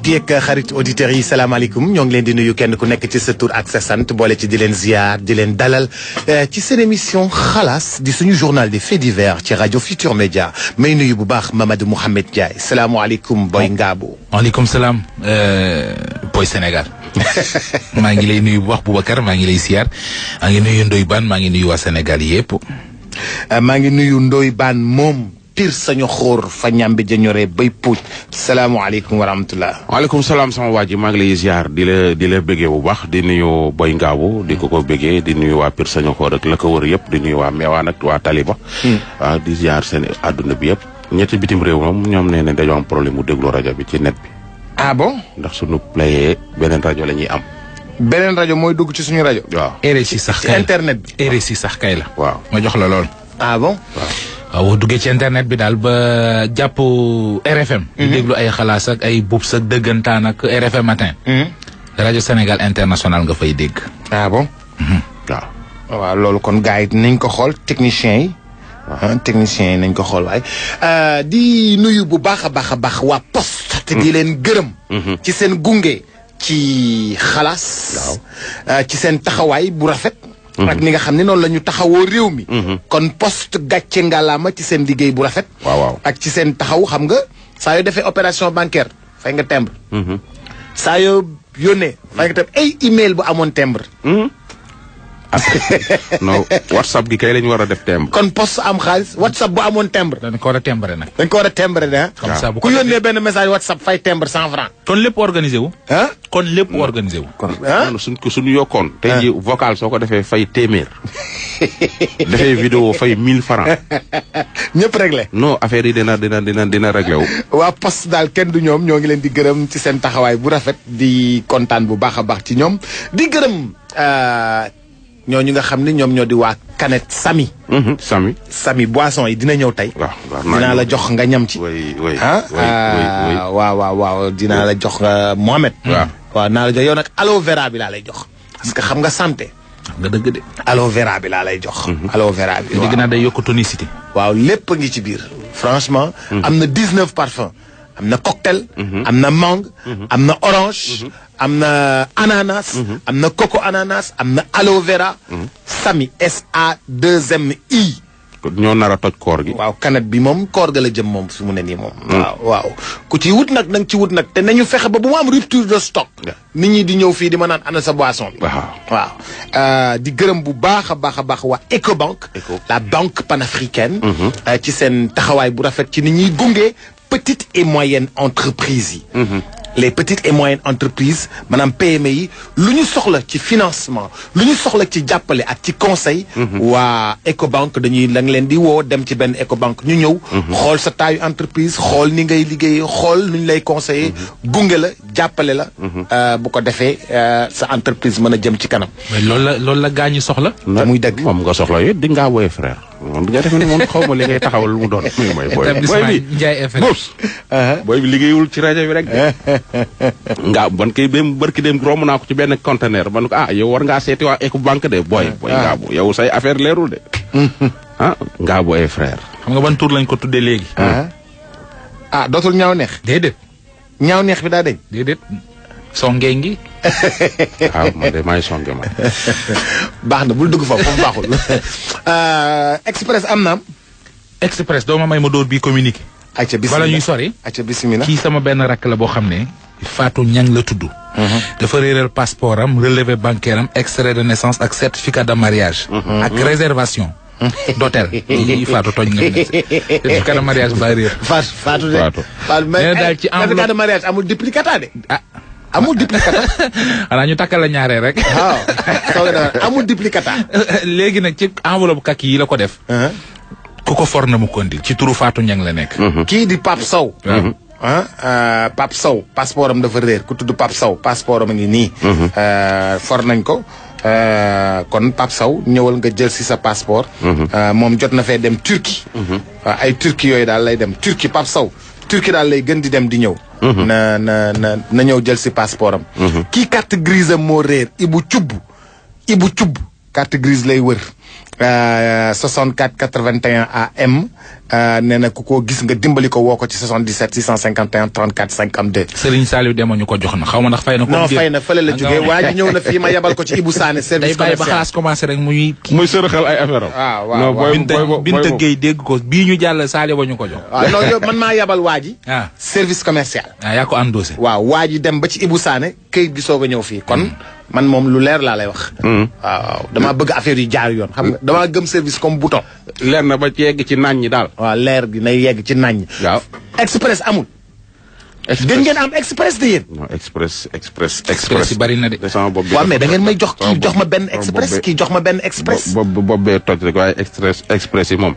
mbokk yeeg xarit auditeurs yi salaamaaleykum ñoo ngi leen di nuyu kenn ku nekk ci sa tur ak sa sant boole ci di leen ziar di leen dalal ci seen émission xalaas di suñu journal des faits divers ci rajo Futur Média may nuyu bu baax Mamadou Mouhamed Ndiaye salaamaaleykum Boy Ngabou. waaleykum salaam Boy Sénégal. maa ngi lay nuyu bu baax Boubacar maa ngi lay ziar maa ngi nuyu Ndoye Bane maa ngi nuyu waa Sénégal yëpp. maa ngi nuyu Ndoye Bane moom. pir sañu xóor fa ñambi jañoree bay puuj salaamaaleykum wa rahmatulah. waaleykum salaam sama waa ji maa ngi lay ziar di la bëggee bu baax di nuyu Boy Ngabou di ko bëggee di nuyu waa pir sañu xóor ak la ko wër yëpp di nuyu waa Meewaan ak waa Taliba. waaw di ziar seen àdduna bi yëpp. ñetti bitim réew moom ñoom nee nañ dañoo am problème mu déglu rajo bi ci net bi. ah bon. ndax suñu playé beneen rajo la ñuy am. beneen rajo mooy dugg ci suñu rajo. waaw RSI sax ci kay internet bi. RSI sax kay la. waaw ma jox la lool. ah bon. waaw boo duggee ci internet bi daal ba jàpp RFM. di déglu ay xalaas ak ay bubs ak dëggantaan ak RFM matin. rajo Sénégal international nga fay dégg. ah bon. waaw. waaw loolu kon gars yi nañ ko xool techniciens yi. techniciens yi nañ ko xool waaye di nuyu bu baax a baax waa poste. te di leen gërëm. ci seen gunge ci xalaas. ci seen taxawaay bu rafet. ak ni nga xam ne noonu la ñu taxawoo réew mi. kon poste gàcce ngalaama ci seen liggéey bu rafet. waaw ak ci seen taxaw xam nga saa yoo defee opération bancaire fay nga timbre. saa yoo yónnee fay nga timbre ay email bu amoon timbre. non WhatsApp gi kay lañ war a def timbre. kon poste am xaalis WhatsApp bu amoon timbre. dañ ko war a timbre nag. dañ ko war a timbre de comme ça bu ku yónnee benn message WhatsApp fay timbre 100 francs. kon lépp organisé wu. kon lépp organisé wu. kon suñu yokkoon. tey jii vocal soo ko defee fay téeméer. defee vidéo fay 1000 francs. ñëpp réglé. non affaire yi dina réglé wu. waa poste daal kenn du ñoom ñoo ngi leen di gërëm ci seen taxawaay bu rafet di kontaan bu baax a baax ci ñoom di gërëm ñooñu nga xam ne ñoom ñoo di waa Canette Sami. Sami boisson yi dina ñëw tey. waaw dinaa la jox nga ñam ci. waaw dinaa la jox Mohamed. waaw naa la jox yow nag aloe vera bi laa lay jox. parce que xam nga santé. nga dëgg de. aloe vera bi laa lay jox. aloe vera bi waaw dégg naa day yokk tonicité. waaw lépp a ngi ci biir. franchement. am na 19 parfums. am na cocktail. am na mangue. am na orange. am na ananas. am na coco ananas am na aloe vera. Sami SAMI. ñoo nar a toj koor gi. waaw Canette bi moom koor ga la jëm moom su mu ne nii moom. waaw ku ci wut nag ci wut nag te nañu fexe ba bu mu am rupture de stock. nit ñi di ñëw fii di ma naan ana sa boisson bi. waaw di gërëm bu baax a baax waa Ecobank. la banque panafricaine. ci seen taxawaay bu rafet ci ni ñuy gunge petites et moyennes entreprises yi. les petites et moyennes entreprises maanaam PME yi lu ñu soxla ci financement lu ñu soxla ci jàppale ak ci conseil. waa Ecobank dañuy la nga leen di woo dem ci benn Ecobank ñu ñëw. xool sa taayu entreprise xool ni ngay liggéeyee xool nu ñu lay conseiller gunge la jàppale la. bu ko defee sa entreprise mën a jëm ci kanam. mais loolu la gaañu soxla. te muy dëgg moom nga soxla yooyu di ngaa woowee frère. moom nga def ne moom xaw ma li ngay taxawal lu mu doon. établissement Ndiaye FM. booy bi liggéeyul ci rajo bi rek. nga ban kay dem barki dem romb naa ko ci benn conteneur man ko yow war ngaa seeti waa Ecobank de Boy Ngabou yow say affaire leerul de. Ngabou ay frère. xam nga ban tur lañ ko tuddee léegi. dootul ñaaw neex. déedéet. ñaaw neex bi daa deñ. déedéet. songee ngi. waaw man de maay songe ma. baax na bul dugg foofu baaxul. Express am naam. Express doo ma may ma dóor bii communiqué. ayca bisimilah bala ñuy sori. ayca bisimilah. kii sama benn rakk la boo xam ne. Fatou Niang la tudd. dafa réeral passeport am relevé bancaire am extrait de naissance ak certificat de mariage. ak réservation. d'hôtel. yi Fatou tooñ nga ne certificat de mariage ba réer. Fatou de. Fatou mais daal ci certificat de mariage amul duplicata de. amul duplicata. xanaa ñu takkal la ñaareel rek. waaw amul duplicata. léegi nag ci enveloppe kaki yi la ko def. ku ko for na mu kondil ci turu Fatou Niang la nekk. kii di Pape Sow. Pape Sow passeport am dafa réer ku tudd Pape Sow passeport am a ngi nii. for nañ ko. kon Pape Sow ñëwal nga jël si sa passeport. moom jot na fee dem Turquie. ay Turquie yooyu daal lay dem Turquie Pape Sow Turquie daal lay gën di dem di ñëw. na ñëw jël si passeport am. kii carte grise am moo réer Ibou Thioub carte grise lay wër. 64 81 AM nee na ku ko gis nga dimbali ko woo ko ci 77 651 34 52. Serigne Saliou Demo ñu ko jox na xaw ma ndax fay na ko. non fay na fële la jógee waa ji ñëw na fii ma yabal ko ci Ibou Sané service commercial. day bàyyi ba xalaas commencé rek muy sërëxal ay affaire am. waaw Binta Gueye dégg ko bii ñu jàll Saliou ba ñu ko jox. waaw non yow man maa yabal waa ji. service commercial. yaa ko endossé. waaw waa ji dem ba ci Ibou Sané këyit gi soog a ñëw fii kon. man moom lu leer laa lay wax. waaw damaa bëgg affaire yi jaar yoon xam nga damaa gëm service comme bouton. leer na ba ci yegg ci nañ ñi daal. waaw leer gi nay yegg ci nañ ñi. waaw express amul. gën ngeen am express de yéen. non express yi bari na de. waaw mais da ngeen may jox kii jox ma benn express kii jox ma benn express. boobu bee toj rek waaye express yi moom.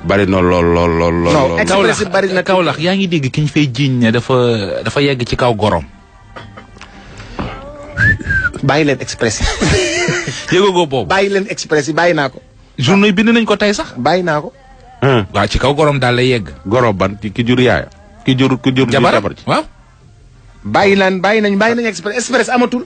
bari na lool. non express yi bari na Kaolack yaa ngi dégg ki ñu fay jiiñ ne dafa yegg ci kaw gorom. bàyyi leen express yi. yëgagoo boobu. bàyyi leen express yi bàyyi naa ko. journée bind nañ ko tey sax. bàyyi naa ko. waaw ci kaw gorom daal lay yegg. gorom ban ki jur yaaya. ki jur jabar ci waaw. bàyyi nañ express amatul.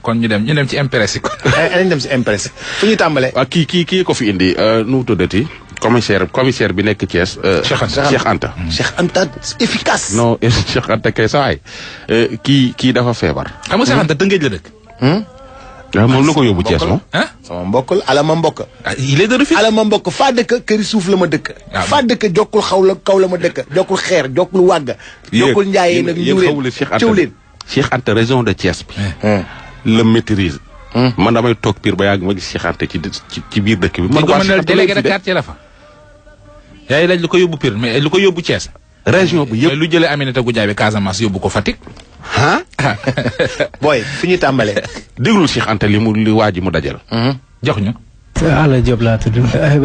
kon ñu dem ci impress yi ko. nañ dem ci impress fu ñuy tàmbalee. waaw kii ko fi indi nu mu tuddati. commissaire bi nekk Thiès. Cheikh Anta. Cheikh Anta efficace. non Cheikh Anta kay sawaay kii dafa feebar. xam nga Cheikh Anta Tëngéej la dëkk. waaw moom lu ko yóbbu Thiès moom. sama mbokk la alama mbokk. il est de Rufisque. alama mbokk faa dëkk këri suuf la ma dëkk. faa dëkk jokkul kaw la ma dëkk. jokkul xeer jokkul wàgg. jokkul njaayee nag ñu leen Cheikh Anta région de Thiès bi. la maîtrise. man damay toog Pire ba yàgg ma gis Cheikh Anta ci biir dëkk bi. man waa délégué de quartier la fa. yaay laaj lu ko yóbbu Pire mais lu ko yóbbu Thiès. région bi yëpp lu jëlee Aminata Goudiaby Casamance yóbbu ko Fatick. booy fi ñuy tàmbalee. déglul Cheikh Anta li waa ji mu dajal. jox ñu. Alla Diop laa tudd affaire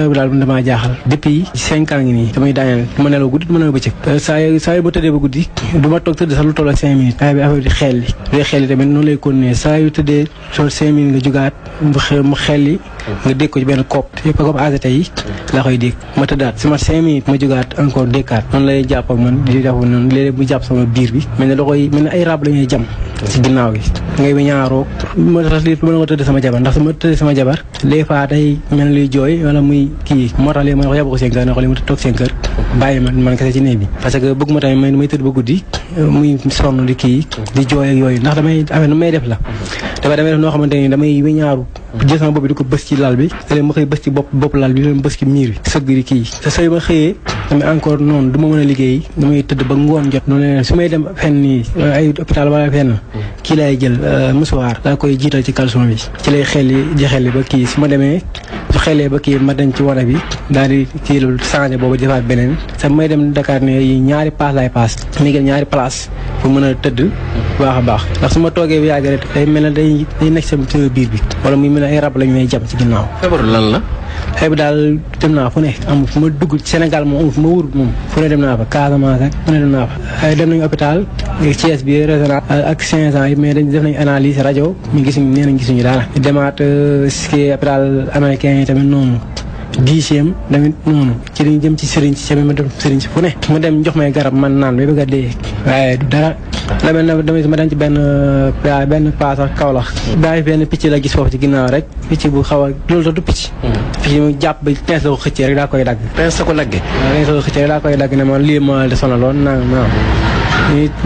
bi daal damaa jaaxal depuis 5 ans ngi nii damay daaneel du ma nelaw guddi du ma nelaw bëccëg saa yu ba tëddee ba guddi du ma toog tëdd sax lu toll ak 5 minutes affaire bi xel li tamit noonu lay continuer saa yu tëddee sol 5 minutes nga jugaat mu xel li nga dégg ko ci benn kopp yëpp kopp AZT yi laa koy dégg ma tëddaat si ma 5 minutes ma jugaat encore dékkaat noonu lay jàpp ak man di jàpp noonu léeg-léeg mu jàpp sama biir bi mel ne ay rab la ñuy jam si ginnaaw gi ngay ñaaroo ma tax lii mën nga tëdd sama jabar ndax sama tëdd sama jabar des fois day mel luy jooy wala muy kii moo tax léegi ma wax yàbbu ko seen kër ne ko li ma toog seen kër bàyyi man kese ci néeg bi parce que bëgg ma tamit may tëdd ba guddi muy sonn di kii di jooy ak yooyu ndax damay affaire nu may def la damay def noo xamante ni damay ñaaru jël sama bopp bi di ko bës ci lal bi te leen ma xëy bës ci bopp lal bi leen bës ci miir bi sëgg di kii te sooy ma xëyee damay encore noonu du ma mën a liggéey damay tëdd ba ngoon jot noonu leen su may dem fenn nii ay hôpital wala fenn kii laay jël musuwaar daa koy jiital ci caleçon bi ci lay xelli ba kii su ma demee su xellee ba kii ma dem ci wana bi daal di kii lu changé boobu defaat beneen sa may dem Dakar ne yi ñaari paas laay paas may gën ñaari place pour mën a tëdd baax a baax ndax su ma toogee bi yàgg rek day mel ne day nekk sama biir bi wala muy mel ne ay rab lañu may jam ci ginnaaw. feebar lan la. xëy bi daal dem naa fu ne amul fu ma dugg Sénégal moom amul fu ma wër moom fu ne dem naa fa Casamance ak fu ne dem naa fa dem nañu hôpital Thiès bi régional ak 500 yi mais dañ def nañu analyse rajo mi nee nañ gisuñu dara demaat ski hôpital américain yi tamit noonu 10e tamit noonu ci liñ jëm ci sëriñ si ma dem sëriñ si fu ne ma dem jox may garab man naan ba bëgg a dee waaye du dara la mel na ma dem ci benn paas ak Kaolack bàyyi benn picc la gis foofu ci ginnaaw rek picc bu xaw a loolu sax du picc mu jàpp ba pince la ko xëccee rek daa koy dagg pince ko laggee pince la ko xëccee rek daa koy dagg ne ma lii ma de sonaloon naam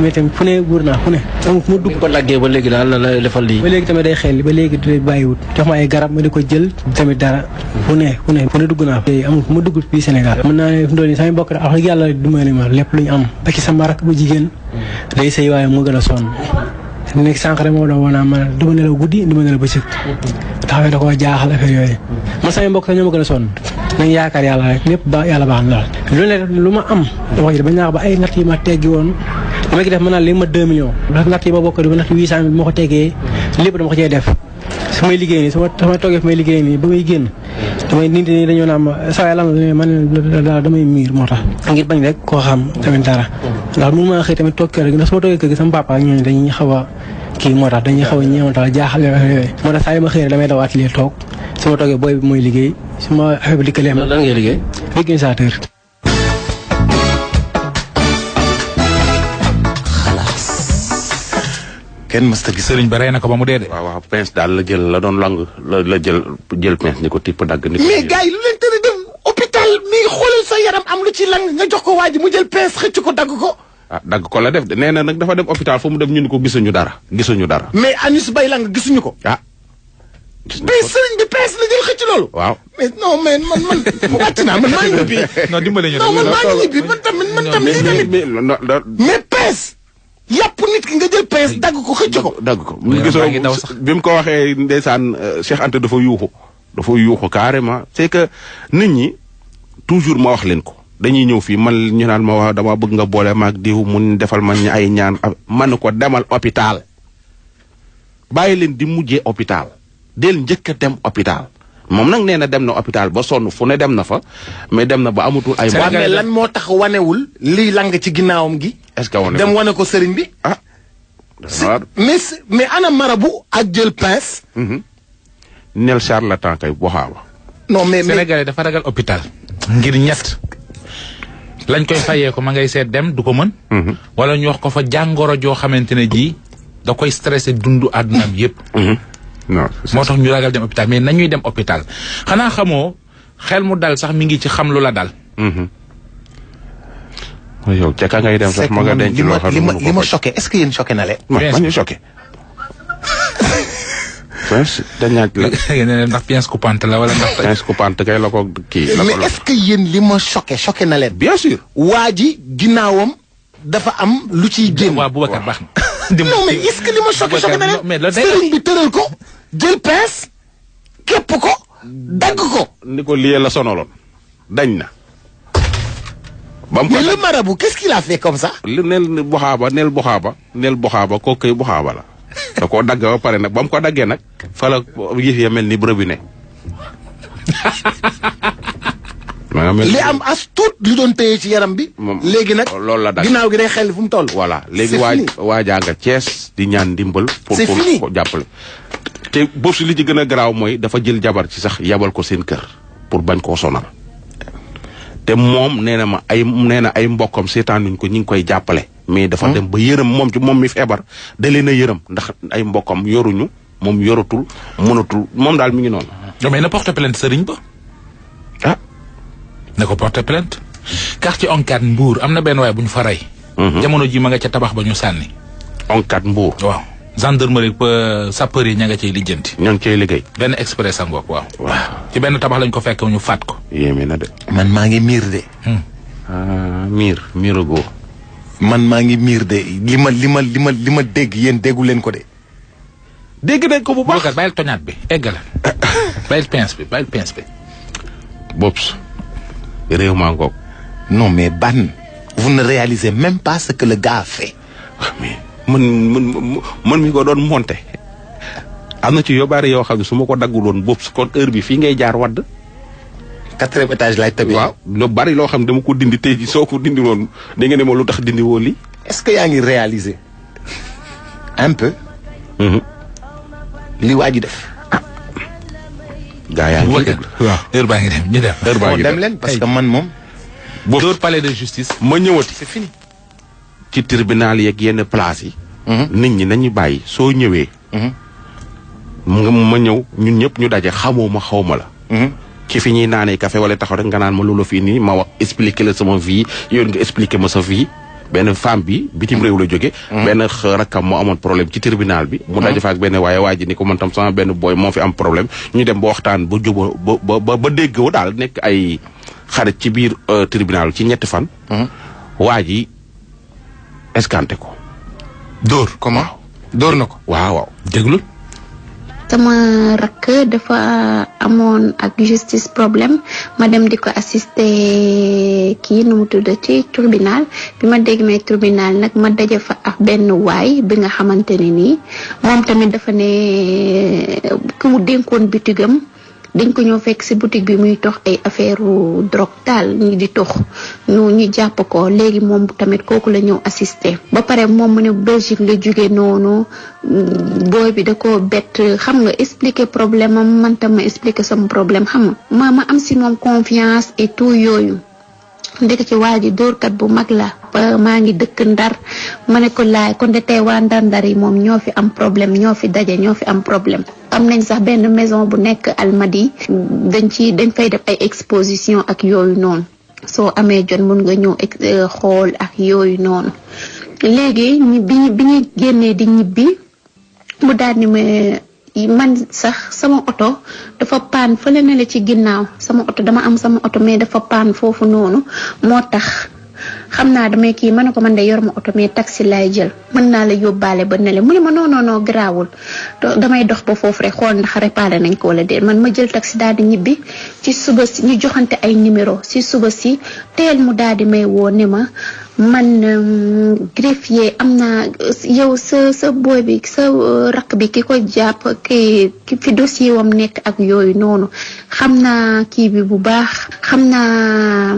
mais tamit fu ne wóor naa fu ne amul fu ma dugg ko laggee ba léegi daal la defal lii ba léegi tamit day xel ba léegi day bàyyiwut jox ma ay garab ma di ko jël tamit dara fu ne dugg naa fa amul fu ma dugg fii Sénégal mën naa ne fu doon samay bokk rek wax yàlla dimbali ma lépp lu ñu am ba ci sama rakk bu jigéen day sëy waaye moo gën a sonn nekk sànq rek moo doon woonaa man du ma nelaw guddi du ma nelaw bëccëg taxawee da koo jaaxal affaire yooyu man samay mbokk sax ñoo ma gën a sonn nañ yaakaar yàlla rek lépp yàlla baax na daal lu ma am wax ji ba ñaax ba ay natt yi ma teggi woon dama ki def mën naa léegi ma 2 millions ndax natt yi ma bokk di ba natt 800 000 bi ma ko teggee lépp dama ko cee def su may liggéey nii su ma toogee fu may liggéey nii ba may génn damay nit ñi dañoo naan ma saa yàlla man daal damay miir moo tax ngir bañ rek koo xam tamit dara ndax mënu maa xëy tamit toog kër gi ndax su ma toogee kër gi sama papa ak ñooñu dañuy xaw a kii moo tax dañuy xaw a ñeewantal jaaxal yooyu moo tax saa yi ma xëy rek damay daw atelier toog su ma toogee booy bi mooy liggéey su ma affaire bi dikkalee ma. lan ngay liggéey. organisateur. kenn mësta gis sëriñ ba rey na ko ba mu dee de. waaw pince daal la jël la doon lang la jël pince ni ko tipp dagg. mais gars yi lu leen tëri dem hôpital xoolal sa yaram am lu ci lang nga jox ko waa ji mu jël pince xëcc ko dagg ko. ah dagg ko la def de nee na nag dafa dem hôpital fu mu dem ñu ni ko gisuñu dara. mais Anis Bay lang gisuñu ko. ah. mais sëriñ bi pince la jël xëcc loolu. waaw mais non mais man wàcc naa man maa ngi ñibbi. non dimbale ñu non man maa ngi ñibbi man tamit. mais pince. yàpp nit ki nga jël pince dagg ko xëcc ko. dagg ko gisoo bi mu ko waxee ndeysaan Cheikh Anta dafa yuuxu carrément c'est que nit ñi toujours ma wax leen ko dañuy ñëw fii man ñu naan ma wax dama bëgg nga boole maag diw mun defal man ay ñaan man ko demal hôpital bàyyi leen di mujjee hôpital del njëkk a dem hôpital moom nag nee na dem na hôpital ba sonn fu ne dem na fa mais dem na ba amatul ay. mais lan moo tax wanewul lii lang ci ginnaawam gi. est-ce que wane dem wane ko sëriñ bi. ah. mais ana marabu ak jël pince. nel charlatan kay waxaaba. non mais Sénégalais dafa ragal hôpital. ngir ñett lañ koy fayee ko ma ngay seet dem du ko mën. wala ñu wax ko fa jàngoro joo xamante ne ji da koy stressé dundu àddunaam yépp. non moo tax ñu ragal dem hôpital mais nañuy dem hôpital xanaa xamoo xel mu dal sax mi ngi ci xam lu la dal. yow ca ka ngay dem sax ma nga denc loo xam ne li ma choqué est-ce que yéen choqué na leen. ma ñu choqué. dañ ñaaj la. ndax pièce coupante la wala ndax. pièce coupante kay la ko kii. mais est-ce que yéen li ma choqué na leen. bien sûr. waa ji ginnaawam dafa am lu ciy génn. waaw Boubacar baax na. non mais est-ce que li ma choqué na leen. mais loolu sëriñ bi tëral ko jël pince képp ko dagg ko. ni ko liyee la sonaloon dañ na. mais le marabout qu'est-ce qu'il a fait comme ça. neel boxaaba kooku kay boxaaba la. da koo dagg ba pare nag ba mu ko daggee nag fa la yëf ya mel ni bërëb ne. li am as tuut li doon téye ci yaram bi. léegi nag loolu la dagg ginnaaw gi day xel fu mu toll. voilà léegi waajaa nga Cees di ñaan ndimbal. pour ko jàppale. te boobu si li ci gën a garaaw mooy dafa jël jabar ci sax yabal ko seen kër pour bañ koo sonal. te moom nee na ay mbokkam seetaanuñ ko ñi ngi koy jàppale. mais dafa dem ba yërëm moom mi feebar da leen a yërëm ndax ay mbokkam yoruñu moom yoratul mënatul moom daal mi ngi noonu. mais na porte plainte sëriñ ba. ah. na ko porte plainte. quartier Oncat Mbour am na benn waay bu ñu fa rey. jamono ji ma nga ca tabax ba ñu sànni. Oncat Mbour. waaw gendarmerie sapeur yi ña nga cay lijjanti. ña ngi cay liggéey. benn express a ngoog waaw. ci benn tabax lañ ko fekk ñu faat ko. yéeme na de. man maa ngi miir de. miiragoo. man maa ngi miir de li ma dégg yéen déggu leen ko de. dégg nañ ko bu baax. Boubacar bàyyil toñaat bi eggale. bàyyil pince bi. Bobs. réew maa ngoog. non mais ban. vous ne réalisez même pas ce que le gars a fait. mais man mi ko doon monté. am na ci yóbbaare yoo xam ne su ma ko dagguloon Bobs kon heure bi fii ngay jaar wadd. 4e étage laay tëbee. waaw lu bari loo xam ne dama ko dindi tey ji soo ko dindi woon da nga ne ma lu tax dindi woo lii. est-ce que yaa ngi réaliser un peu. li waa ji def. gaa yaa ngi waaw heure baa ngi dem ñu dem. heure baa ngi dem leen parce que man moom. boobu dóor palais de justice. ma ñëwati. c'est fini. ci tribunal yeeg yenn place yi. nit ñi nañu bàyyi soo ñëwee. ma ñëw ñun ñëpp ñu daje xamoo ma xaw ma la. ci fi ñuy naanee café wala taxaw rek nga naan ma loolu fii nii ma wax expliquer la sama vie yow nga expliquer ma sa vie. benn femme bi bitim réew la jóge benn rakkam moo amoon problème ci tribunal bi. mu daje fa ak benn waaye waa ji ni ko man tam sama benn boy moo fi am problème ñu dem ba waxtaan ba jubóo ba déggoo daal nekk ay xarit ci biir tribunal ci ñetti fan. waa ji escanté ko. dóor comment dóor na ko. waaw. déglu. sama rakk dafa amoon ak justice problème ma dem di ko assister kii nu mu tudd ci tribunal bi ma déggee tribunal nag ma daje fa ak benn waay bi nga xamante ne nii moom tamit dafa ne ku mu dénkoon bitigam dañ ko ñëw fekk ci boutique bi muy tox ay affaire drogue daal ñi di tox ñu jàpp ko léegi moom tamit kooku la ñëw assister ba pare moom mu ne Belgique la jóge noonu booy bi da ko bett xam nga expliquer problème am man tam ma expliquer sama problème xam nga ma am ci moom confiance et tout yooyu ndek ci waa ji dóorkat bu mag la maa ngi dëkk Ndar ma ne ko laay kon de tey waa Ndar yi moom ñoo fi am problème ñoo fi daje ñoo fi am problème am nañ sax benn maison bu nekk Almadi dañ fay def ay exposition ak yooyu noonu soo amee jot mun nga ñëw xool ak yooyu noonu léegi bi ñu génnee di ñibbi mu daal ni man sax sama oto dafa paan fële na la ci ginnaaw sama oto dama am sama oto mais dafa paan foofu noonu moo tax xam naa damay kii ma ne ko man de yor ma oto mais taxi laay jël mën naa la yóbbaale ba ne le mu ne ma non garaawul damay dox ba foofu rek xool ndax réparé nañ ko wala déet man ma jël taxi daal di ñibbi ci suba si ñu joxante ay numéro si suba si teel mu daal di may woo ne ma man greffier am naa yow sa booy bi sa rakk bi ki ko jàpp ki fi dossier wam nekk ak yooyu noonu xam naa kii bi bu baax xam naa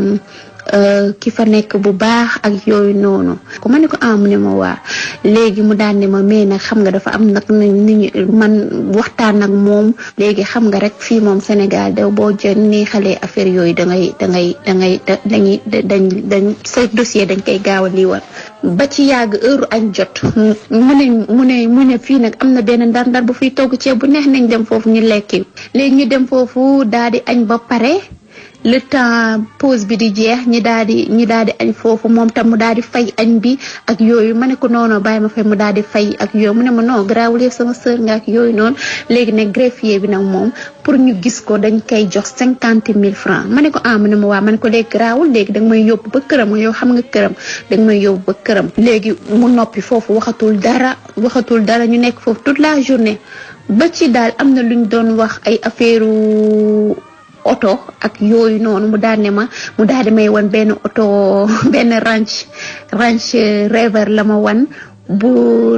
ki fa nekk bu baax ak yooyu noonu ko ma ne ko mu ne ma waa léegi mu daan ne ma mais nag xam nga dafa am nag nit man waxtaan ak moom léegi xam nga rek fii moom Sénégal da boo jën ni xale affaire yooyu dañ sa dossier dañ koy gaaw a liiwal ba ci yàgg heure añ jot mu ne fii nag am na benn ndar bu fiy togg ceeb bu neex nañ dem foofu ñu lekki léegi ñu dem foofu daal di añ ba pare le temps pause bi di jeex ñi daal di añ foofu moom tam mu daal di fay añ bi ak yooyu ma ne ko noonu bàyyi ma fay mu daal di fay ak yooyu mu ne ma non garaawul sama sœur nga ak yooyu noonu léegi nag greffier bi nag moom pour ñu gis ko dañ koy jox 50,000 francs ma ne ko mu ne ma waa ma ne ko léegi garaawul léegi danga may yóbbu ba këram yow xam nga këram danga may yóbbu ba këram léegi mu noppi foofu waxatul dara ñu nekk foofu toute la journée ba ci daal am na luñ doon wax ay affaire oto ak yooyu noonu mu daal di may wan benn oto benn ranch Rover la ma wan bu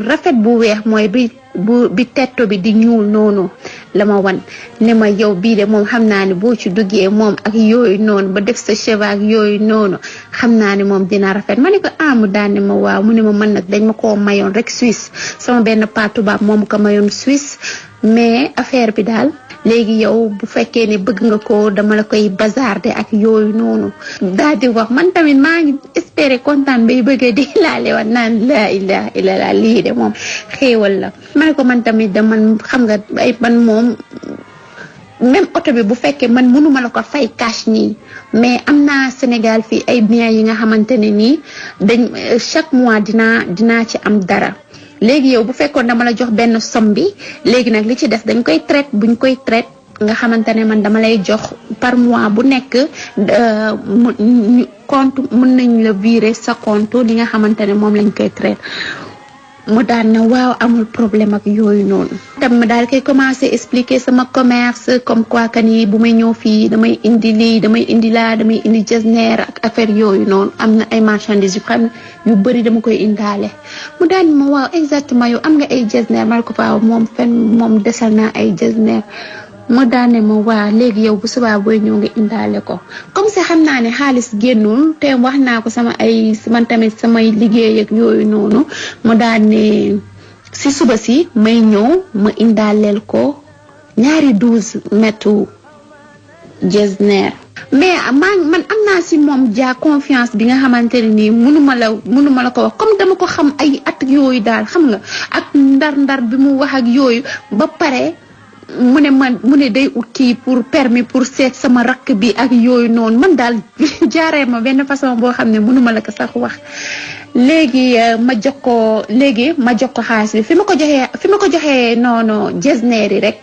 rafet bu weex mooy bi tetto bi di ñuul noonu la ma wan ne ma yow bii de moom xam naa ne boo ci duggee moom ak yooyu noonu ba def sa cheveux ak yooyu noonu xam naa ne moom dina rafet ma ne ko mu daal ne ma waaw mu ne ma man nag dañ ma koo mayoon rek Suisse sama benn pa tubaab moom ko mayoon Suisse mais affaire bi daal léegi yow bu fekkee ne bëgg nga ko dama la koy bazarder ak yooyu noonu daal di wax man tamit maa ngi espérer kontaan bay bëgg di laale wax naan la ilaha illallah lii de moom xéewal la ma ne ko man tamit da man xam nga ay man moom même oto bi bu fekkee man mënuma la ko fay cash nii mais am naa Sénégal fii ay biens yi nga xamante ne nii dañ chaque mois dinaa ci am dara léegi yow bu fekkoon dama la jox benn somme bi léegi nag li ci des dañ koy traite buñ koy traite nga xamante ne man dama lay jox par mois bu nekk compte mën nañ la virer sa compte li nga xamante ne moom lañ koy traite mu daal ne waaw amul problème ak yooyu noonu tam ma daal koy commencer expliquer sama commerce comme quoi que ni bu may ñëw fii damay indi lii damay indi laa damay indi jesner ak affaire yooyu noonu am na ay marchandises yu xam yu bëri dama koy indaale mu daal ma waaw exactement yow am nga ay jesner ma ko faaw moom desal naa ay jesner mu daal ne ma waa léegi yow bu subaa booy ñëw nga indaale ko comme ça xam naa ne xaalis génnul te wax naa ko man tamit samay liggéey ak yooyu noonu mu daal ne si suba si may ñëw ma indaaleel ko ñaari 12 mètres jesner mais man am naa si moom confiance bi nga xamante ne nii mënuma la ko wax comme dama ko xam ay at yooyu daal xam nga ak ndar bi mu wax ak yooyu ba pare mu ne day ut kii pour permis pour seet sama rakk bi ak yooyu noonu man daal jaaree ma benn façon boo xam ne mënuma la ko sax wax léegi ma jox ko xaalis bi fi ma ko joxee noonu jesner yi rek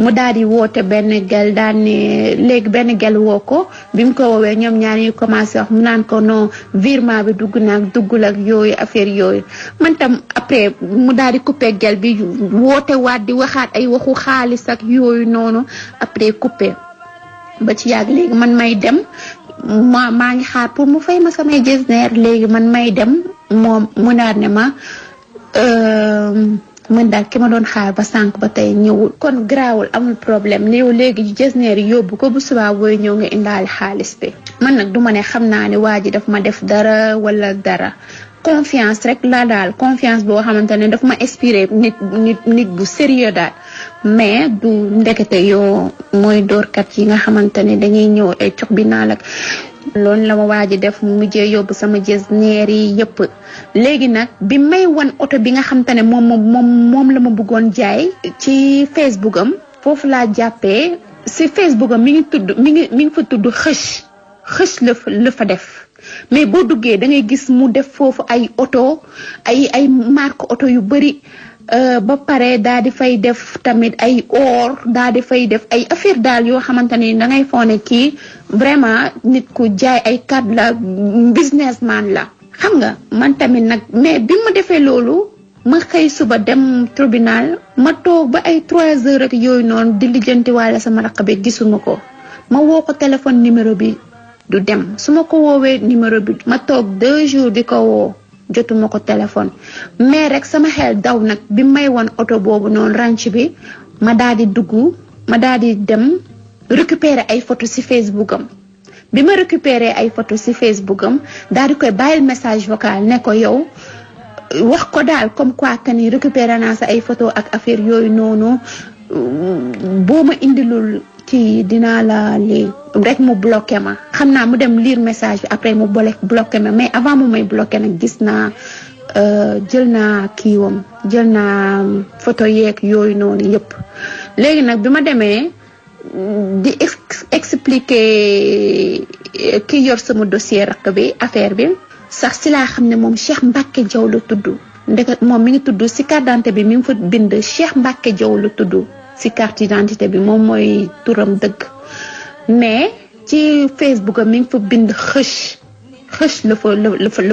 mu daal di woote benn gel daal ne léegi benn gel woo ko bi mu ko woowee ñoom ñaar ñu commencé wax mu naan ko non virement bi duggul ak yooyu affaire yooyu man tam après mu daal di coupé gel bi woote waat di waxaat ay waxu xaalis ak yooyu noonu après coupé ba ci yàgg léegi man may dem maa ngi xaar pour mu fay ma samay jesner léegi man may dem moom mu naan ne ma man daal ki ma doon xaar ba sànq ba tey ñëwul kon garaawul amul problème néew léegi jesner yi yóbbu ko bu subaa booy ñëw nga indaale xaalis bi man nag duma ne xam naa ne waa ji daf ma def dara wala dara confiance rek la daal confiance boo xamante ne daf ma inspiré nit bu sérieux daal mais du ndekete yoo mooy doorkat yi nga xamante ne dañuy ñëw ay cox bi naal ak loolu la ma waaj a def mu mujjee yóbbu sama jesneer yi yëpp léegi nag bi may wan oto bi nga xam te ne moom la ma bëggoon jaay ci Facebook am foofu laa jàppee si Facebook am mi ngi fa tudd xëch la fa def mais boo duggee da ngay gis mu def foofu ay oto ay marque oto yu bëri ba pare daa di fay def tamit ay or daa di fay def ay affaire daal yoo xamante ni da ngay foog ne kii vraiment nit ku jaay ay carte la businessman la xam nga man tamit nag mais bi ma defee loolu ma xëy suba dem tribunal ma toog ba ay 3 heures ak yooyu noonu di lijjanti waale sama raq bi gisuma ko ma woo ko téléphone numéro bi du dem su ma ko woowee numéro bi ma toog 2 jours di ko woo jotuma ko téléphone mais rek sama xel daw nag bi may wan oto boobu noonu ranch bi ma daal di dem récupérer ay photo ci Facebook am bi ma récupérer ay photo ci Facebook am daal di koy bàyyil message vocal ne ko yow wax ko daal comme quoi que ni récupérer naa sa ay photo ak affaire yooyu noonu boo ma indilul ci dinaa la lii rek mu bloqué ma xam naa mu dem lire message bi après mu bloqué ma mais avant mu may bloqué nag gis naa jël naa kiiwam jël naa photo yeeg yooyu noonu yëpp léegi nag bi ma demee di expliquer ki yor sama dossier rakk bi affaire bi sax si laa xam ne moom Cheikh Mbacke Diaw la tudd ndeket moom mi ngi tudd si carte d'identité bi mi ngi fa bind Cheikh Mbacke Diaw la tudd si carte d'identité bi moom mooy turam dëgg mais ci Facebook am mi ngi fa bind xëch la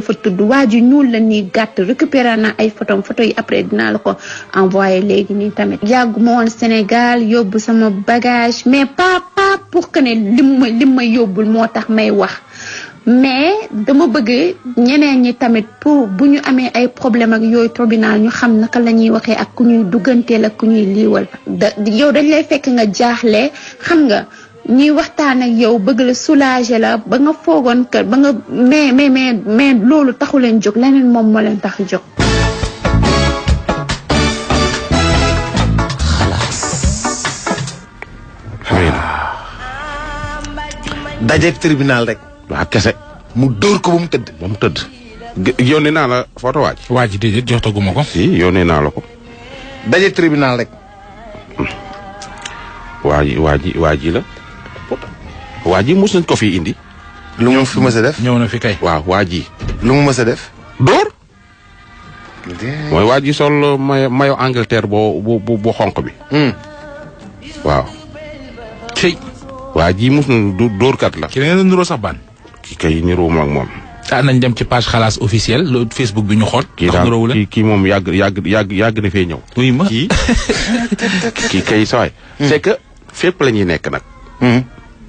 fa tudd waa ju ñuul la nii gàtt récupéré naa ay photo yi après dinaa la ko envoyé léegi nii tamit yàggu ma woon Sénégal yóbbu sama bagage mais pas pour que ne lim ma yóbbul moo tax may wax mais dama bëgg ñeneen ñi tamit pour bu ñu amee ay problème ak yooyu tribunal ñu xam naka la ñuy waxee ak ku ñuy dugganteel ak ku ñuy liiwal yow dañ lay fekk nga jaaxle xam nga ñuy waxtaan ak yow bëgg la soulager la ba nga foogoon kër ba nga mais loolu taxu leen jóg leneen moom moo leen tax jóg. dajeeg tribunal rek. waa kese. mu dóor ko ba mu tëdd. ba mu tëdd. yónnee naa la photo waaj. waa ji déedéet joxtaguma ko. si yónnee naa la ko. dajeeg tribunal rek. waa ji la. waa ji mos nañ ko fi indi. lu mu fi mës a def. ñëw na fi kay. waaw waa ji. lu mu mës a def. dóor. mooy waa ji sol mayo Angleterre boo xonq bi. waaw. cey. waa ji mos na dóorkat la. ki da ngeen niroo sax ban. ki kay niroo ma ak moom. nañ dem ci page xalaas officiel le Facebook bi ñu xool. kii daal kii moom yàgg na fee ñëw. oui ma kii kay saway c'est que fépp la ñuy nekk nag.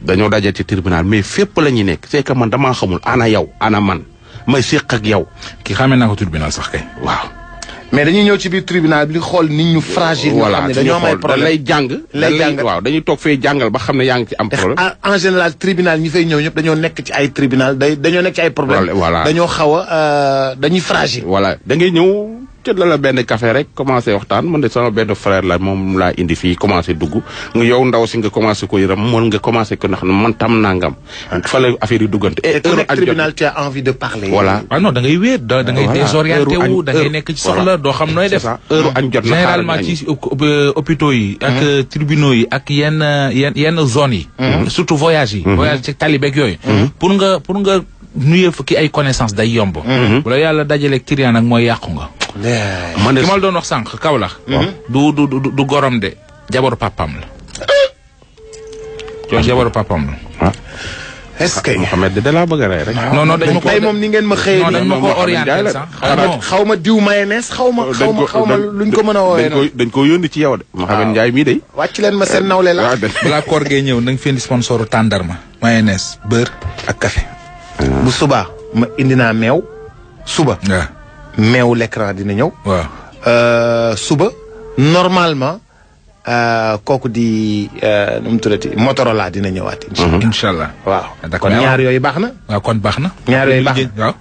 dañoo daje ci tribunal mais fépp la ñuy nekk c'est que man damaa xamul ana yow ana man may séq ak yow. ki xamee naa ko tribunal sax kay. waaw. mais dañuy ñëw ci biir tribunal bi di xool nit ñu fragile. voilà ñoo xam ne dañoo am ay problème lay jàng. waaw dañuy toog fee jàngal ba xam ne yaa ngi ci am problème. en général tribunal ñi fay ñëw ñëpp dañoo nekk ci ay tribunal dañoo nekk ci ay problème. voilà dañoo xaw a dañuy fragile. voilà da ngay ñëw tëdd la benn café rek commencé waxtaan man de sama benn frère la moom laa indi fii commencé dugg nga yow ndaw si nga commencé ko yëram mën nga commencé ko ndax man tam nangam. fa la affaire yi duggante. et heure ak tribunal tu as envie de parler. voilà ah non da ngay wéet da ngay désorienté wu da ngay nekk ci soxla doo xam nooy def. heure añ jot na généralement ci hôpitaux yi. ak tribunaux yi ak yenn zones yi. surtout voyage yi. voyage ci talibeeg yooyu. pour nga nuyee fa ki ay connaissance day yomb. bu la yàlla dajaleeg trian nag mooy yàqu nga. man de ki ma la doon wax sànq Kaolack. du gorom de jabaru papam la. yow jabaru papam la. est-ce que Mouhamed de laa bëgg a rey rek. non dañ ma ko tey moom ni ngeen ma xëyee. non dañ ma ko orienté sax. xaw ma diw mayonnaise xaw ma luñ ko mën a woowee. dañ ko yónni ci yow de. Mouhamed Ndiaye mii de. wàcc leen ma seen nawle la. balaa koor gee ñëw na nga fi indi sponsoru tàndarma mayonnaise beurre ak café. bu subaa ma indi naa meew. suba. waaw meewu l'écran dina ñëw. waaw suba normalement kooku di nu mu tuddati Motorola dina ñëwaat. incha allah waaw. d'accord kon ñaar yooyu baax na. waaw kon baax na. ñaar yooyu baax na waaw.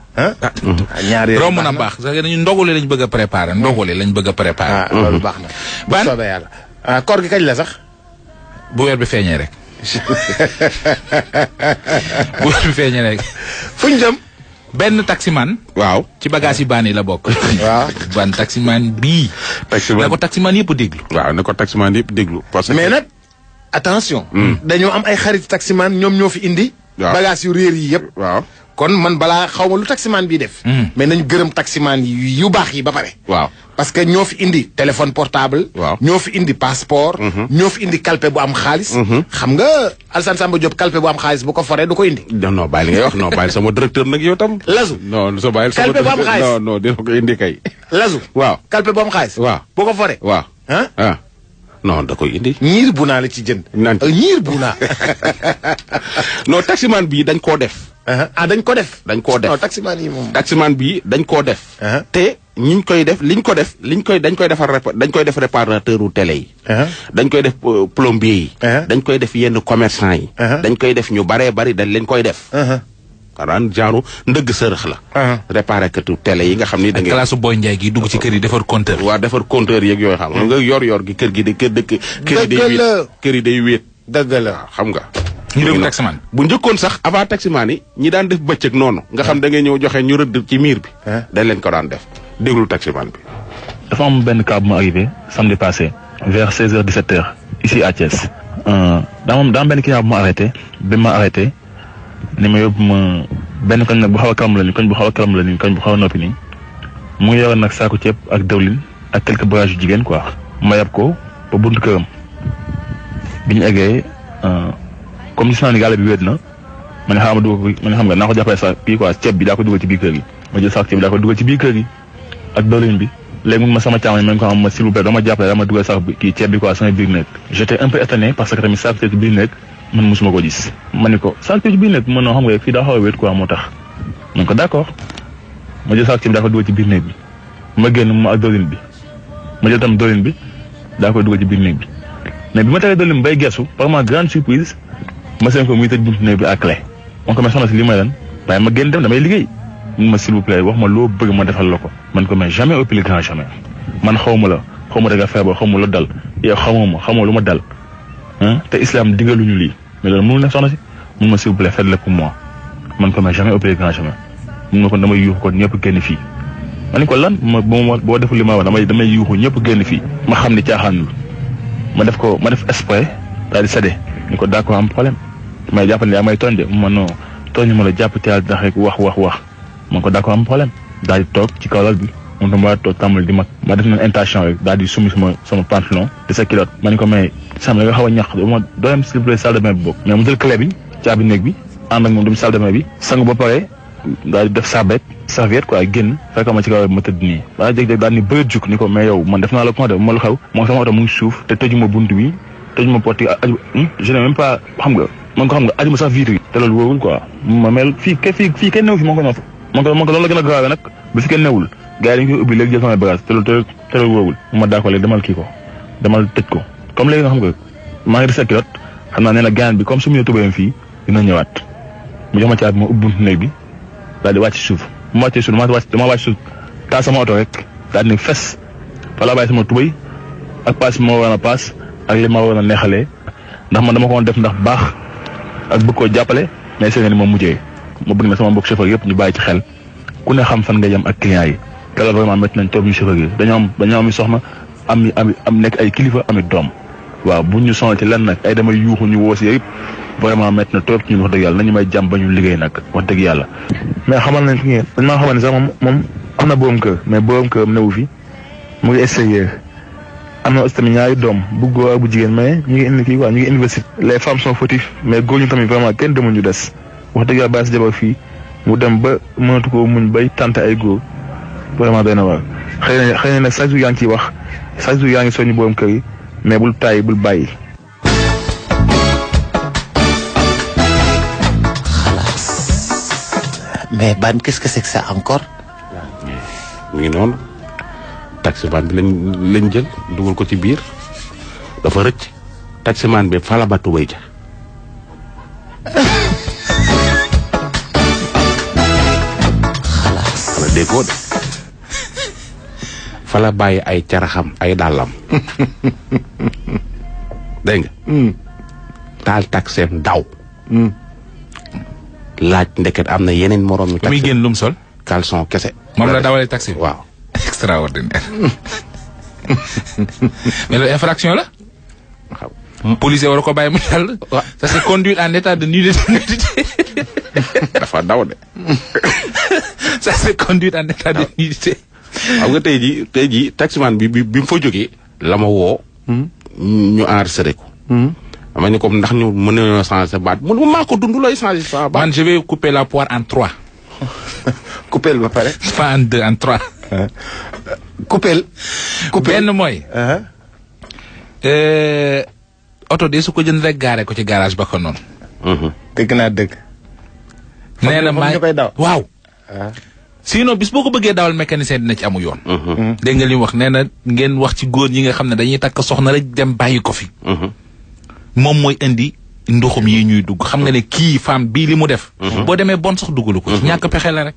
ñaar yooyu romb na baax parce que dañu ndogule lañ bëgg a préparer ndogule lañ bëgg a préparer. loolu baax na. bu soobee yàlla koor gi kañ la sax. bu weer bi feeñee rek. bu fi feeñee rek. fu ñu jëm. benn taximan. waaw ci bagage yi baan yi la bokk. waaw ban taximan bii. taximan na ko taximan yëpp déglu. waaw na ko taximan yëpp déglu. parce que mais nag attention. dañoo am ay xarit taximan ñoom ñoo fi indi. waaw bagage yu réer yi yëpp. waaw kon man balaa xaw ma lu taximan bii def. mais nañu gërëm taximan yu baax yi ba pare. waaw parce que ñoo fi indi téléphone portable. waaw ñoo fi indi passeport. ñoo fi indi calpe bu am xaalis. xam nga Alassane Samba Diop calpe bu am xaalis bu ko foree du ko indi. non bàyyi li ngay wax non bàyyi sama directeur nag yow tam. Lazu non sa bàyyi sama calpe bu am xaalis non dina ko indi kay. Lazu waaw calpe bu am xaalis. waaw bu ko foree. waaw ah. non da koy indi. ñiir bu naa la ci jënd. naan ñiir bu naa. non taximan bii dañ koo def. dañ ko def. dañ koo def non taximan yi moom. taximan bii dañ koo def. te ñiñ koy def dañ koy def réparateur u télé yi. dañ koy def plombier yi. dañ koy def yenn commerçant yi. dañ koy def ñu baree bari dañ leen koy def. xanaa genre ndëgg sërëx la. réparé katu télé yi nga xam ni da ngay. classe Boy Ndiaye gi dugg ci kër yi defar compteur. waa defar compteur yeeg yooyu xam nga yor gi kër gi de kër yi day wéet. dëgg la xam nga. ñu déglu taximan. bu njëkkoon sax avant taximan yi ñi daan def bëccëg noonu. nga xam da ngay ñëw joxe ñu rëdd ci miir bi. dañ leen ko daan def déglu taximan bi. dafa am benn cas bu ma arrivé samedi passé vers 16h 17h ici à Thiès. daa am benn client bu ma arrêté ni ma yóbbu ma benn koñ nag bu xaw a kalam la ni koñ bu xaw a noppi nii mu ngi yoroon nag saako ceeb ak dawlin ak quelques bagages yu jigéen quoi ma yab ko ba buntu këram bi ñu eggee comme gis naa ni gàlle bi wéet na ma ne xam nga naa ko jàppale sax kii quoi ceeb bi daa ko dugal ci biir kër gi ma jël saako ceeb bi daa ko dugal ci biir kër gi ak dawlin bi léegi mun ma sama càmmoñ ma ko xam ma s'il vous plaît dama jàppale dama dugal sax kii ceeb bi quoi sama biir nekk j'étais un peu étonné parce que tamit saako ceeb ci biir nekk man mosuma ko gis ma ni ko saako ceeb ci biir nekk man noo xam nga fii daa xaw a wéet quoi moo tax man ko d'accord ma jël saako ceeb bi daa ko dugal ci biir néeg bi ma génn ma ak dawlin bi ma jël tam dawlin bi daa koy dugal ci biir néeg bi mais bi ma teree dawlin bi bay gesu par ma grande surprise ma seen ko muy tëj buntu néeg bi à clé on ko mais soxna si li may lan waaye ma génn dem damay liggéey mun ma s'il vous plaît wax ma loo bëgg ma defal la ko man ko mais jamais au plus grand jamais man xaw ma da nga feebar xaw ma lu dal yow xamoo lu ma dal te islam digaluñu lii mais loolu mënul ne soxna si mun ma s'il vous plaît faites-le pour moi man ko mais jamais au plus grand jamais mun ma ko damay yuuxu ko ñëpp génn fii ma ni ko lan boo deful li ma wax damay yuuxu ñëpp génn fii ma xam ni caaxaanul ma def exprès daal di séddee ni ko d'accord am problème may jàppale yaa may tooñ de ma non tooñ ma la jàpp te ndax rek wax man ko d'accord am problème daal di toog ci kaw lal bi moom tam ma toog tàmbali di mag ma def na intention rek daal di summi sama pantalon de sa culotte ma ni ko mais sam la nga xaw a ñax ma dooyam s'il vous plaît salle de bain bi bokk mais mu jël clé bi caabi néeg bi ànd ak moom dem salle de bain bi sangu ba pare daal di def serviette quoi génn fekk ma ci kaw ma tëdd nii daa jeg-jeg daal ni bëri juk ni ko mais yow man def naa la ko def ma lu xew moom sama oto mu ngi suuf te tëjuma bunt bi tëjuma porte yi je n'ai même pas xam nga man ko xam nga ajuma sax vitre yi te loolu wóorul quoi ma mel fii kenn newu fi man ko loolu la gën a grave nag ba fi kenn newul gars yi dañu koy ubbi léegi jël sama bagage te loolu wóorul ma d'accord léegi demal kii ko demal tëj ko comme léegi nga xam nga maa ngi di sa culotte xam naa nee na gaan bi comme su mu ñëw tubéyam fii dina ñëwaat mu jox ma caabi ma ubbi buntu néeg bi daal di wàcc suuf bu ma wàccee suuf dama wàcc suuf taal sama oto rek daal di ne fes fa laa bàyyi sama tubéy ak paas bi ma waroon a paas ak li ma waroon a neexalee ndax man dama ko def ndax baax ak bëgg koo jàppale mais seen ni moom mujjee ma bëgg na sama mbokk chauffeur yëpp ñu bàyyi ci xel ku ne xam fan nga yem ak clients yi te loolu vraiment métti nañ toog ñu chauffeur yi dañoo am soxna am nekk ay kilifa amit doom waaw bu ñu sonal ci lenn nag ay damay yuuxu ñu woo si yëpp vraiment métti na trop ci ñun wax dëgg yàlla nañu may jàmm ba ñu liggéey nag wax dëgg yàlla. mais xamal nañ fi ngeen dañ maa xamal ne sax moom am na borom kër mais borom kër newu fi mu ngi extérieur am na aussi tamit ñaari doom bu góor ak bu jigéen mais ñu ngi indi kii quoi ñu ngi université. les femmes sont fautifs mais góor ñu tamit vraiment kenn demul ñu des wax dëgg yàlla bàyyi sa jabar fii mu dem ba mënatu ko muñ bay tànte ay góor vraiment doy na waar xëy na nag chaque jour yaa ngi ciy wax chaque jour yaa ngi soññu borom kër yi mais bul tàyyi bul bàyyi. mais ban qu'est-ce que c'est que ça encore. mu ngi noonu taximan bi lañ jël dugal ko ci biir dafa rëcc taximan bi fala ba tubay ja xalaas déggoo de fala bàyyi ay caraxam ay dàllam dégg nga taal taxeem daw. laaj ndeket am na yeneen morom yu. muy génn lum sol. caleçon kese. moom la dawalee taxi bi. waaw. extraordinaire. mais loolu infraction la. waaw. policier war ko bàyyi mu jàll. waaw ça c'est conduire en état de nudité. dafa daw de. ça c'est conduire en état de nudité. xam nga tey jii taximan bi mu fa jógee. la ma woo. ñu enregistré ko. ma ni comme ndax ñu mën nañoo changer baat man maa ko dund lay changer sa baat. man je vais couper la poire en 3. couper ba pare. pas en 2 en 3. couper. benn mooy. oto de su ko jënd rek gaare ko ci garage ba ko noonu. dëgg naa dëgg. nee na ñu koy daw. waaw. sinon bis boo ko bëggee dawal mécanicien dina ci amu yoon. dégg nga li mu wax nee na ngeen wax ci góor ñi nga xam ne dañuy takk soxna rek dem bàyyi ko fi. moom mooy indi ndoxum yi ñuy dugg xam nga ne kii femme bii li mu def. boo demee bon sax duggalu ko. ñàkk pexe la rek.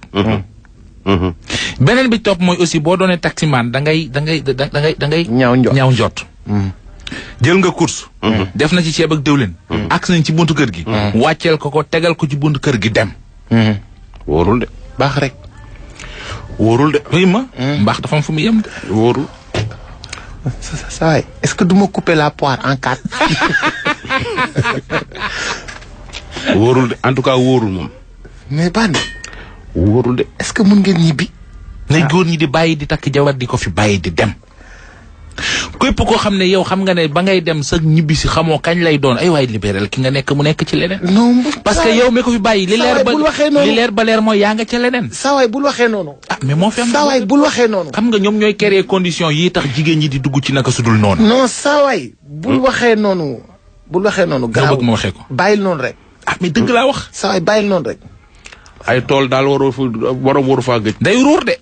beneen bi topp mooy aussi boo doonee taximaan da ngay. ñaaw njot. jël nga course. def na ci ceeb ak diwlin. ak nañ ci buntu kër gi. wàcceel ko tegal ko ci buntu kër gi dem. wóorul de. baax rek. wóorul de. oui ma. mbaax dafa am fu mu yem de. wóorul. saa yi est-ce que du ma couper la poire en 4. wóorul de en tout cas wóorul moom. mais ban. wóorul de. est-ce que mun ngeen ñibbi. na góor ñi di bàyyi di takk jabar di ko fi bàyyi di dem. képp koo xam ne yow xam nga ne ba ngay dem sa ñibbi si xamoo kañ lay doon ay waay libéral ki nga nekk mu nekk ci leneen. non parce que yow mi ko fi bàyyi. li leer ba leer mooy yaa nga ca leneen. saawaay bul waxee noonu. ah mais moo fi am. saawaay bul waxee noonu. xam nga ñoom ñooy créer conditions yi tax jigéen ñi di dugg ci naka sudul noonu. non saawaay. bul waxee noonu. bul waxee noonu. gaaw bëgg ma waxee ko. bàyyil noonu rek. ah mais dëgg laa wax. saawaay bàyyil noonu rek. ay tool daal waru faa gëj. day ruur de.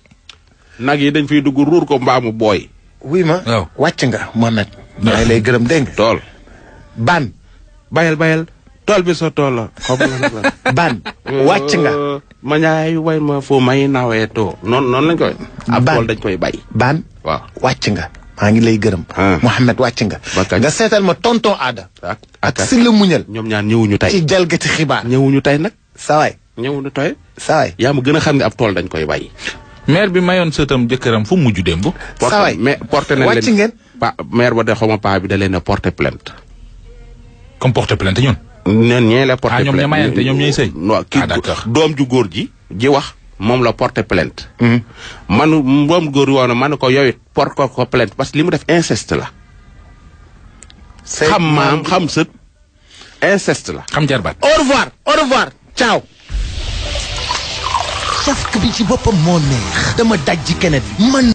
nag yi dañ fiy dugg ruur ko mbaamu booy. oui ma. waaw wàcc nga Mohamed. maa ngi lay gërëm dégg nga. tool. ban. bayal tool bi sa tool la. ban. wàcc nga. ma ñaay way ma foo may nawee too. noonu lañ koy. ab tool dañ koy bay. ban. waaw wàcc nga. maa ngi lay gërëm. Mohamed wàcc nga. nga seetal ma tonton Ada. ak si la muñal. ñoom ñaar ñëwuñu tey. ci jalgati xibaar. ñëwuñu tey nag. sawaay. ñëwuñu tey. sawaay. yaa ma gën a xam ne ab tool dañ koy bay. maire bi mayoon sëtam jëkkëram fu mujj démb. sawaay mais porté nañ leen wàcc ngeen. maire ba de xaw ma paa bi da leen a porté plainte. comme porté plainte ñun. ñeen ñee la porté plainte ñoom ñoo mayante ñoom ñooy sëy. kii doom ju góor ji wax moom la porté plainte. man doom góor woon na man ko yow it porté ko plainte parce que li mu def inceste la. xam maam xam sët inceste la. xam jarbaat. au revoir ciao. cafka bi ci boppam moo neex dama daj ci keneen man